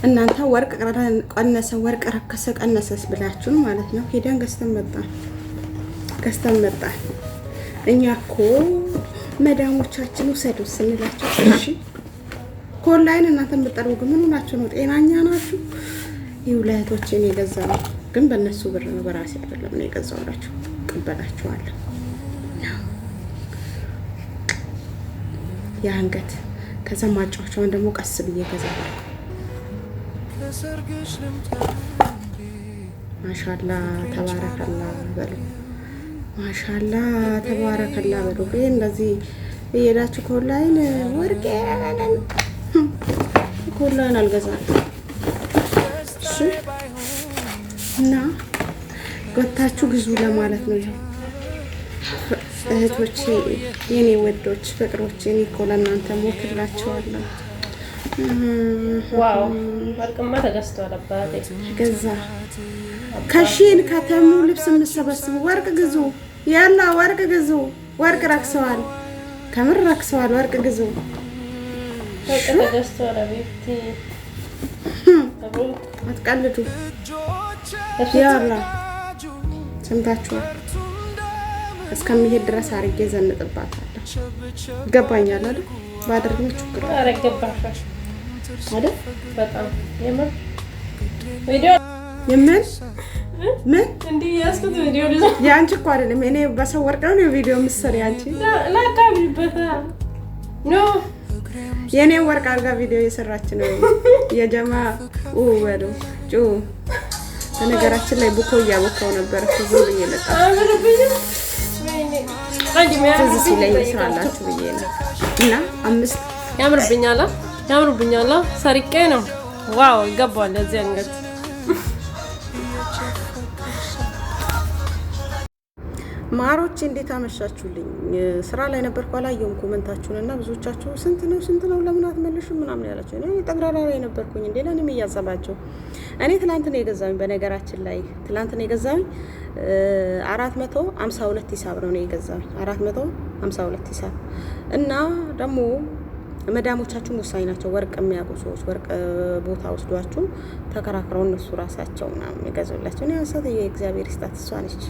እናንተ ወርቅ ቀነሰ ወርቅ ረከሰ ቀነሰስ ብላችሁን ማለት ነው። ሄደን ገዝተን መጣን። እኛ እኮ መዳሞቻችን ውሰዱ ስንላቸው እሺ ኮላይን እናንተ የምትጠርጉ ምን ሆናችሁ ነው? ጤናኛ ናችሁ? ይውለቶችን የገዛው ግን በእነሱ ብር ነው፣ በራሴ አይደለም ነው የገዛውላችሁ። ቀበላችኋለሁ። የአንገት ከዛ ማጫወቻውን ደግሞ ቀስ ብዬ ገዛለሁ። ማሻላ ተባረከላ በሉ፣ ማሻላ ተባረከላ በሉ። እንደዚህ እየሄዳችሁ ኮላይን ወርቄ ኮላይን አልገዛም እሺ። እና ወታችሁ ግዙ ለማለት ነው። እህቶቼ የኔ ወዶች ፍቅሮቼ እኔ እኮ ለእናንተ ሞክላችኋለሁ። ዋው ወርቅማ ተገዝቷል። አባቴ ገዛ ከሺን ከተሙ ልብስ የምትሰበስቡ ወርቅ ግዙ፣ ያላ ወርቅ ግዙ። ወርቅ ረክሰዋል፣ ከምር ረክሰዋል። ወርቅ ግዙ። ወርቅ ተገዝቷል። አቤት አትቀልዱ። ያላ ሰምታችኋል። እስከሚሄድ ድረስ አርጌ ዘንጥባታለሁ። ገባኛል አይደል? ባደርግም ችግር አረገባሽ አይደል? በጣም የምን ቪዲዮ ምን እንዴ ያስኩት ቪዲዮ ያንቺ እኮ አይደለም። እኔ በሰው ወርቅ ነው ቪዲዮ የምትሰሪ አንቺ። ላካብልበታ ኖ የኔ ወርቅ አድርጋ ቪዲዮ እየሰራች ነው። የጀማ ወዶ ጩ በነገራችን ላይ ቡኮ እያቦካው ነበር። ብዙ ብዬ መጣ ትዝ ሲለኝ ስራላችሁ ብዬ ነው። እና 5 ያምርብኛል ሰርቄ ነው። ዋው ይገባዋል ለዚህ አንገት። ማሮች እንዴት አመሻችሁልኝ? ስራ ላይ ነበርኩ አላየሁም ኮመንታችሁን እና ብዙዎቻችሁ ስንት ነው ለምን አትመልሹም ምናምን ያላችሁ። እኔ ጠቅላላ ላይ ነበርኩኝ እንዴ ለኔም እያዘባቸው። እኔ ትላንት ነው የገዛሁኝ። በነገራችን ላይ ትላንት ነው የገዛሁኝ 452 ሂሳብ ነው የገዛሁኝ 452 ሂሳብ። እና ደግሞ መዳሞቻችሁም ወሳኝ ናቸው። ወርቅ የሚያውቁ ሰዎች ወርቅ ቦታ ወስዷችሁ ተከራክረው እነሱ ራሳቸው ምናምን የገዙላቸው። እኔ አንሳት የእግዚአብሔር ይስጣት እሷ ነች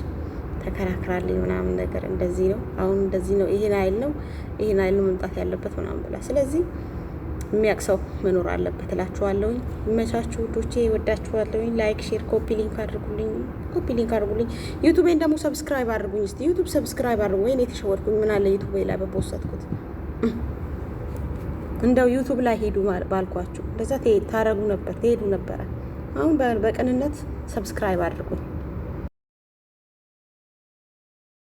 ተከራክራለኝ ምናምን ነገር እንደዚህ ነው አሁን እንደዚህ ነው ይሄን አይል ነው መምጣት ያለበት ምናምን ብላ። ስለዚህ የሚያውቅ ሰው መኖር አለበት እላችኋለሁኝ። ይመቻችሁ ውዶቼ፣ ወዳችኋለሁኝ። ላይክ ሼር ኮፒ ሊንክ አድርጉልኝ። ዩቲዩቤን ደግሞ ሰብስክራይብ አድርጉኝ። እስቲ ዩቲዩብ ሰብስክራይብ አድርጉ። ወይኔ የተሸወድኩኝ ምን አለ ዩቲዩብ ላይ በፖስትኩት እንደው ዩቲዩብ ላይ ሄዱ ባልኳችሁ እንደዛ ትሄዱ ነበረ። አሁን በቅንነት ሰብስክራይብ አድርጉኝ።